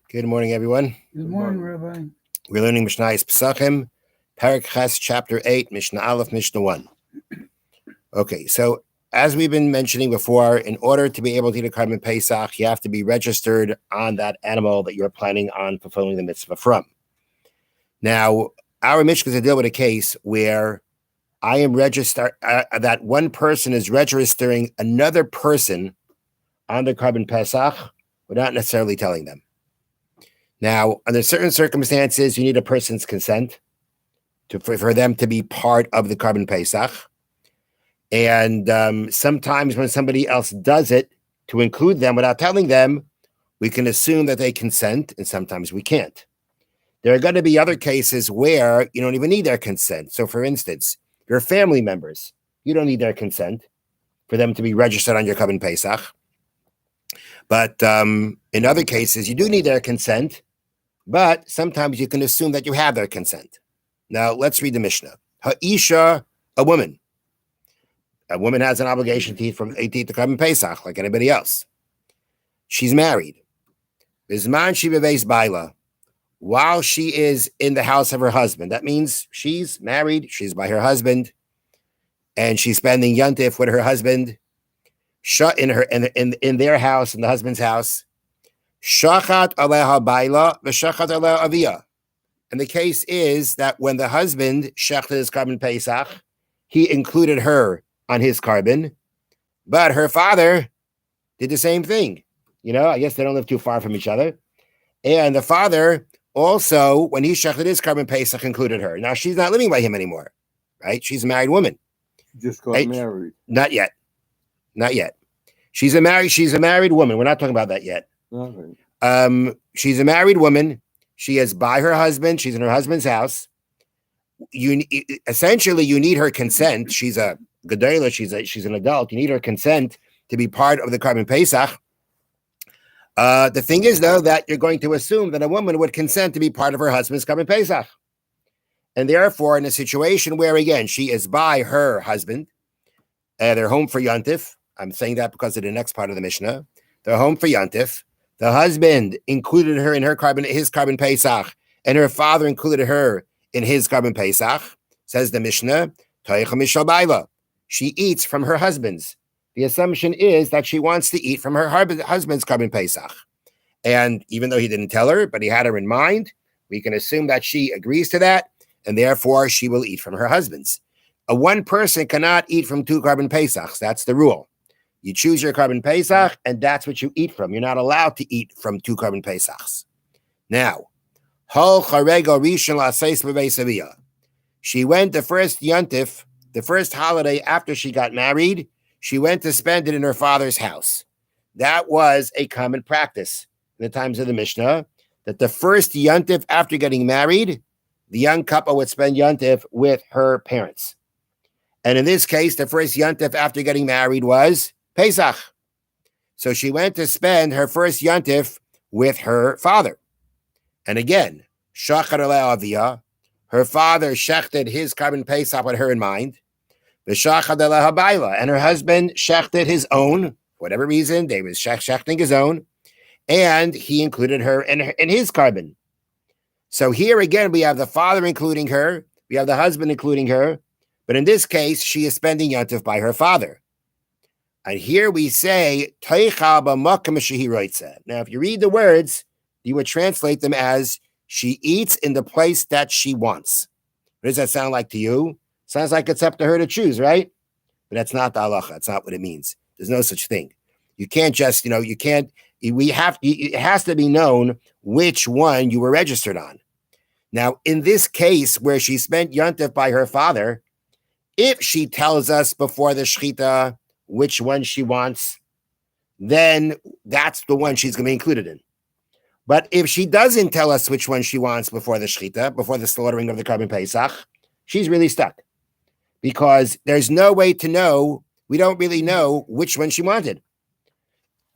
Good morning, everyone. Good morning, Rabbi. We're learning Mishnah Pesachim, Parak Ches, Chapter 8, Mishnah Aleph, Mishnah 1. Okay, so as we've been mentioning before, in order to be able to eat a carbon Pesach, you have to be registered on that animal that you're planning on fulfilling the mitzvah from. Now, our Mishnah is a deal with a case where I am that one person is registering another person on the carbon Pesach without necessarily telling them. Now, under certain circumstances, you need a person's consent for them to be part of the carbon Pesach. And sometimes when somebody else does it, to include them without telling them, we can assume that they consent, and sometimes we can't. There are going to be other cases where you don't even need their consent. So, for instance, your family members, you don't need their consent for them to be registered on your carbon Pesach. But in other cases, you do need their consent. But sometimes you can assume that you have their consent. Now, let's read the Mishnah. Ha'isha, a woman. A woman has an obligation to eat the carbon Pesach like anybody else. She's married. Bizman she beveis baila. While she is in the house of her husband. That means she's married, she's by her husband, and she's spending Yontif with her husband, shut in their house, in the husband's house. Shachat aleha baila v'shachat aleha aviyah. And the case is that when the husband shechted his carbon Pesach, he included her on his carbon, but her father did the same thing. You know, I guess they don't live too far from each other. And the father also, when he shechted his carbon Pesach, included her. Now, she's not living by him anymore, right? She's a married woman. Just got married. Not yet. Not yet. She's a married woman. We're not talking about that yet. Okay. She's a married woman. She is by her husband. She's in her husband's house. Essentially, you need her consent. She's a gedela. She's an adult. You need her consent to be part of the carbon Pesach. The thing is, though, that you're going to assume that a woman would consent to be part of her husband's carbon Pesach. And therefore, in a situation where, again, she is by her husband, they're home for Yontif. I'm saying that because of the next part of the Mishnah. They're home for Yontif. The husband included her in his carbon Pesach, and her father included her in his carbon Pesach. Says the Mishnah, she eats from her husband's. The assumption is that she wants to eat from her husband's carbon Pesach. And even though he didn't tell her, but he had her in mind, we can assume that she agrees to that, and therefore she will eat from her husband's. One person cannot eat from two carbon Pesachs. That's the rule. You choose your carbon Pesach, and that's what you eat from. You're not allowed to eat from two carbon Pesachs. Now, she went the first Yontif, the first holiday after she got married, she went to spend it in her father's house. That was a common practice in the times of the Mishnah, that the first Yontif after getting married, the young couple would spend Yontif with her parents. And in this case, the first Yontif after getting married was Pesach. So she went to spend her first Yontif with her father. And again, Shachar aleh aviyah, her father shechted his carbon Pesach with her in mind. V'shachad aleh habayla, and her husband shechted his own, for whatever reason, they was shechting his own, and he included her in his carbon. So here again, we have the father including her, we have the husband including her, but in this case, she is spending Yontif by her father. And here we say, now, if you read the words, you would translate them as, she eats in the place that she wants. What does that sound like to you? Sounds like it's up to her to choose, right? But that's not the halacha. That's not what it means. There's no such thing. You can't just, it has to be known which one you were registered on. Now, in this case where she spent Yontif by her father, if she tells us before the shechita which one she wants, then that's the one she's going to be included in. But if she doesn't tell us which one she wants before the shechita, before the slaughtering of the carbon Pesach, she's really stuck. Because there's no way to know, we don't really know which one she wanted.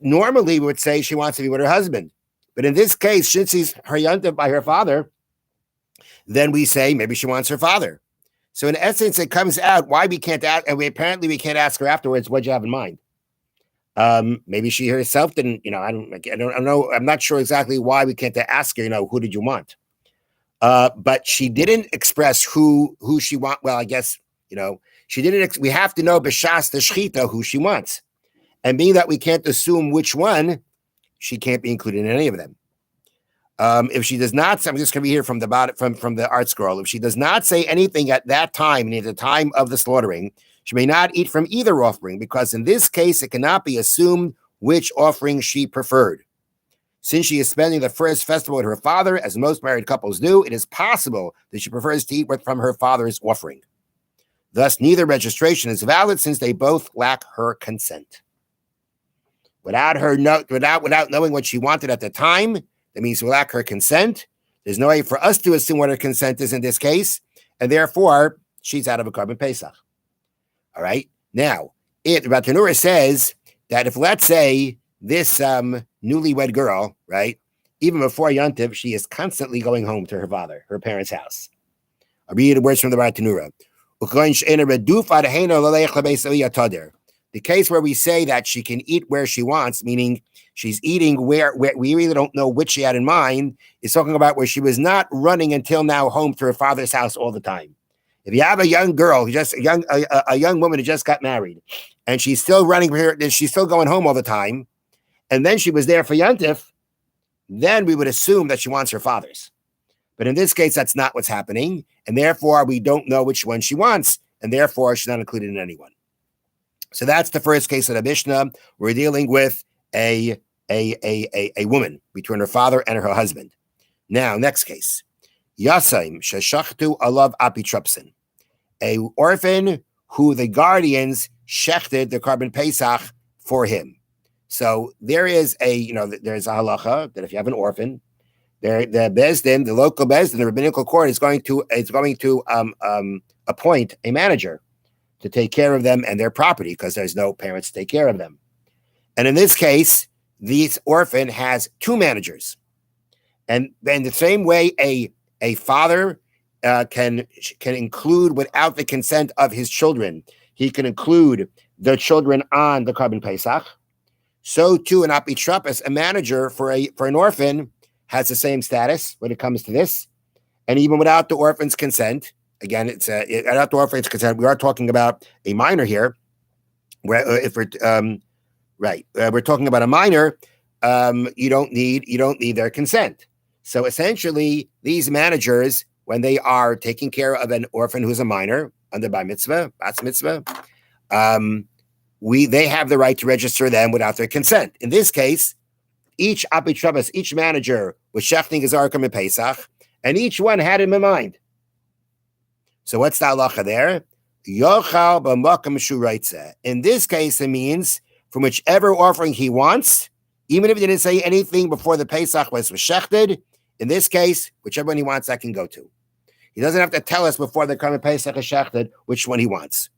Normally, we would say she wants to be with her husband. But in this case, since she's her Yontif by her father, then we say maybe she wants her father. So in essence, it comes out why we can't ask, and we can't ask her afterwards, what'd you have in mind? Maybe she herself didn't, I don't know. I'm not sure exactly why we can't ask her, who did you want? But she didn't express who she want. Well, I guess, she didn't, we have to know b'shas the shchita who she wants. And being that we can't assume which one, she can't be included in any of them. If she does not, I'm just going to be here from the bottom, from the art scroll. If she does not say anything at that time, near the time of the slaughtering, she may not eat from either offering, because in this case, it cannot be assumed which offering she preferred. Since she is spending the first festival with her father, as most married couples do, it is possible that she prefers to eat from her father's offering. Thus, neither registration is valid since they both lack her consent. Without knowing what she wanted at the time, that means we lack her consent. There's no way for us to assume what her consent is in this case, and therefore she's out of a carbon pesach. All right. Now, Ratanura says that if, let's say, this newlywed girl, right, even before Yontiv, she is constantly going home to her father, her parents' house. I'll read the words from the Ratanura. The case where we say that she can eat where she wants, meaning she's eating where we really don't know which she had in mind, is talking about where she was not running until now home to her father's house all the time. If you have a young girl, a young woman who just got married, and she's still running here, she's still going home all the time, and then she was there for Yontif, then we would assume that she wants her father's. But in this case, that's not what's happening, and therefore we don't know which one she wants, and therefore she's not included in any one. So that's the first case of the Mishna. We're dealing with a woman between her father and her husband. Now, next case. Yasaim sheshachtu alav apitrupsin. A orphan who the guardians shechted the carbon pesach for him. So there is there's a halacha that if you have an orphan, the bezdin, the local bezdin, the rabbinical court is going to appoint a manager to take care of them and their property because there's no parents to take care of them. And in this case, this orphan has two managers. And in the same way, a father can include without the consent of his children, he can include the children on the carbon pesach. So too, an apitrapis, a manager for an orphan, has the same status when it comes to this. And even without the orphan's consent, again, without the orphan's consent, we are talking about a minor here. Where if we're we're talking about a minor, you don't need their consent. So essentially, these managers, when they are taking care of an orphan who's a minor under bar mitzvah, bas mitzvah, they have the right to register them without their consent. In this case, each apitrabas, each manager was shechting his arkum and Pesach, and each one had him in mind. So what's the halacha there? Yochal b'makam shuraitza. In this case, it means from whichever offering he wants, even if he didn't say anything before the Pesach was shechted. In this case, whichever one he wants, that can go to. He doesn't have to tell us before the Karban Pesach is shechted which one he wants.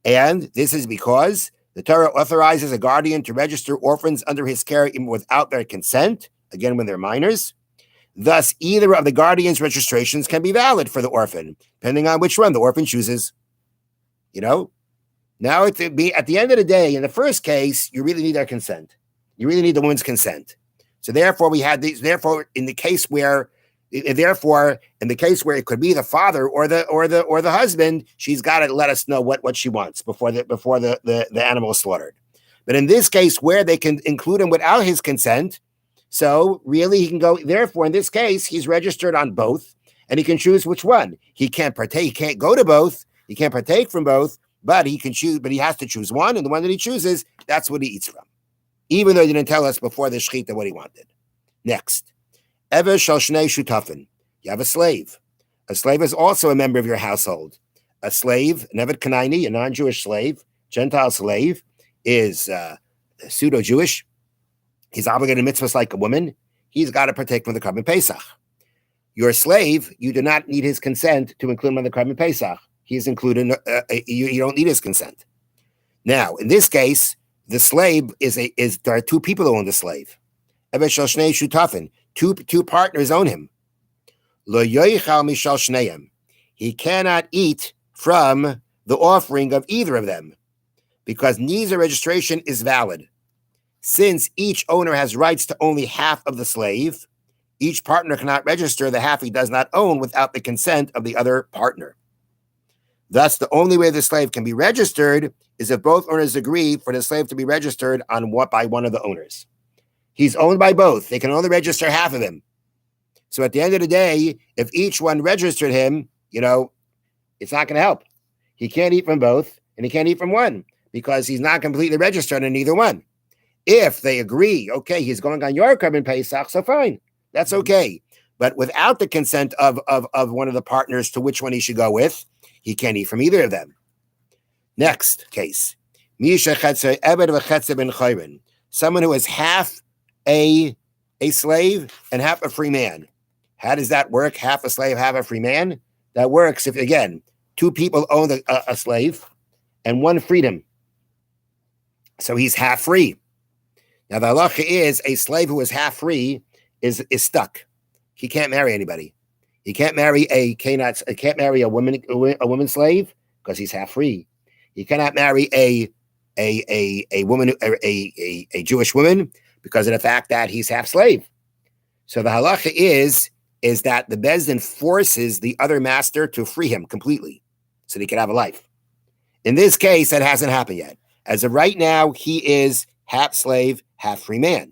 And this is because the Torah authorizes a guardian to register orphans under his care even without their consent, again, when they're minors. Thus, either of the guardian's registrations can be valid for the orphan, depending on which one the orphan chooses. Now, at the end of the day, in the first case, you really need their consent. You really need the woman's consent. So therefore, we had these. Therefore, in the case where it could be the father or the husband, she's got to let us know what she wants before the animal is slaughtered. But in this case, where they can include him without his consent, so really he can go. Therefore, in this case, he's registered on both, and he can choose which one. He can't partake. He can't go to both. He can't partake from both, but he can choose. But he has to choose one, and the one that he chooses, that's what he eats from, even though he didn't tell us before the shechita what he wanted. Next. Ever shal shnei shutafin. You have a slave. A slave is also a member of your household. A slave, an Evet Kanaini, a non-Jewish slave, Gentile slave, is pseudo-Jewish. He's obligated to mitzvahs like a woman. He's got to partake from the Karban Pesach. Your slave, you do not need his consent to include him on the Karban Pesach. He is included. You don't need his consent. Now, in this case, the slave there are two people who own the slave. Evet shal shnei shutafin. Two partners own him. Lo yoichal mishal shneim. He cannot eat from the offering of either of them because neither registration is valid. since each owner has rights to only half of the slave, each partner cannot register the half he does not own without the consent of the other partner. Thus, the only way the slave can be registered is if both owners agree for the slave to be registered by one of the owners. He's owned by both. They can only register half of him. So at the end of the day, if each one registered him, it's not going to help. He can't eat from both, and he can't eat from one because he's not completely registered in either one. If they agree, okay, he's going on your Korban Pesach, so fine. That's okay. But without the consent of one of the partners to which one he should go with, he can't eat from either of them. Next case. Someone who is half a slave and half a free man. How does that work? Half a slave, half a free man? That works if, again, two people own a slave and one freed him. So he's half free. Now the halacha is a slave who is half free is stuck. He can't marry anybody. He can't marry a woman slave because he's half free. He cannot marry a woman, a Jewish woman, because of the fact that he's half slave. So the halacha is that the Beis Din forces the other master to free him completely so that he can have a life. In this case, that hasn't happened yet. As of right now, he is half slave, half free man.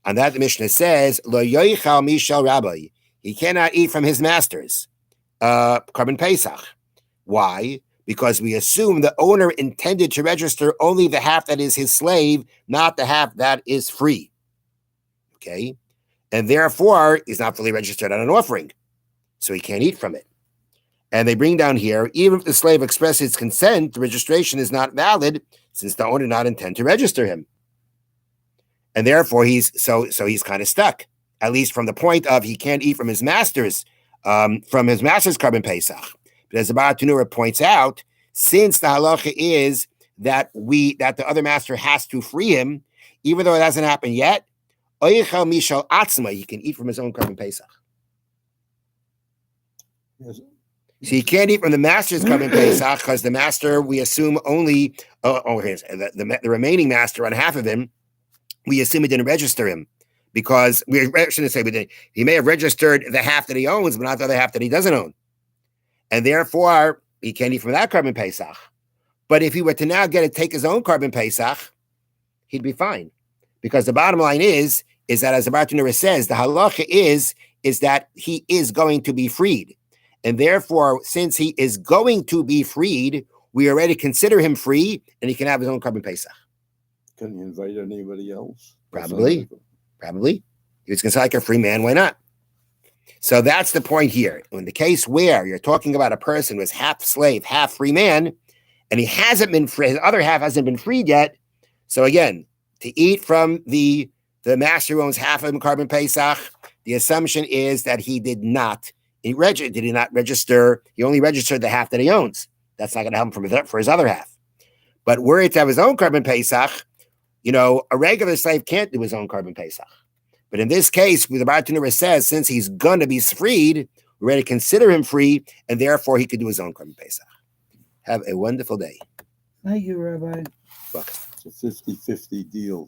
On that, the Mishnah says, Lo yoichal mishal rabbi. He cannot eat from his masters. Korban Pesach. Why? Because we assume the owner intended to register only the half that is his slave, not the half that is free. Okay? And therefore, he's not fully registered on an offering. So he can't eat from it. And they bring down here, even if the slave expresses consent, the registration is not valid since the owner did not intend to register him. And therefore, he's kind of stuck, at least from the point of he can't eat from his master's Korban Pesach. But as the Baratunura points out, since the halacha is that the other master has to free him, even though it hasn't happened yet, Oichel Mishal Atzma, he can eat from his own Korban Pesach. Yes. So he can't eat from the master's Korban Pesach because the master, we assume only, the remaining master on half of him, we assume he didn't register him because we shouldn't say he may have registered the half that he owns, but not the other half that he doesn't own. And therefore, he can't eat from that Korban Pesach. But if he were to now take his own Korban Pesach, he'd be fine. Because the bottom line is that, as the Baratunura says, the halacha is that he is going to be freed. And therefore, since he is going to be freed, we already consider him free, and he can have his own Korban Pesach. Can he invite anybody else? Probably. If it's considered like a free man, why not? So that's the point here. In the case where you're talking about a person who is half slave, half free man, and he hasn't been free, his other half hasn't been freed yet. So again, to eat from the master who owns half of him Korban Pesach, the assumption is that he did not register. He only registered the half that he owns. That's not going to help him for his other half. But were it to have his own Korban Pesach, a regular slave can't do his own Korban Pesach. But in this case, the Baratunura says, since he's going to be freed, we're ready to consider him free, and therefore he could do his own Korban Pesach. Have a wonderful day. Thank you, Rabbi. Welcome. It's a 50-50 deal.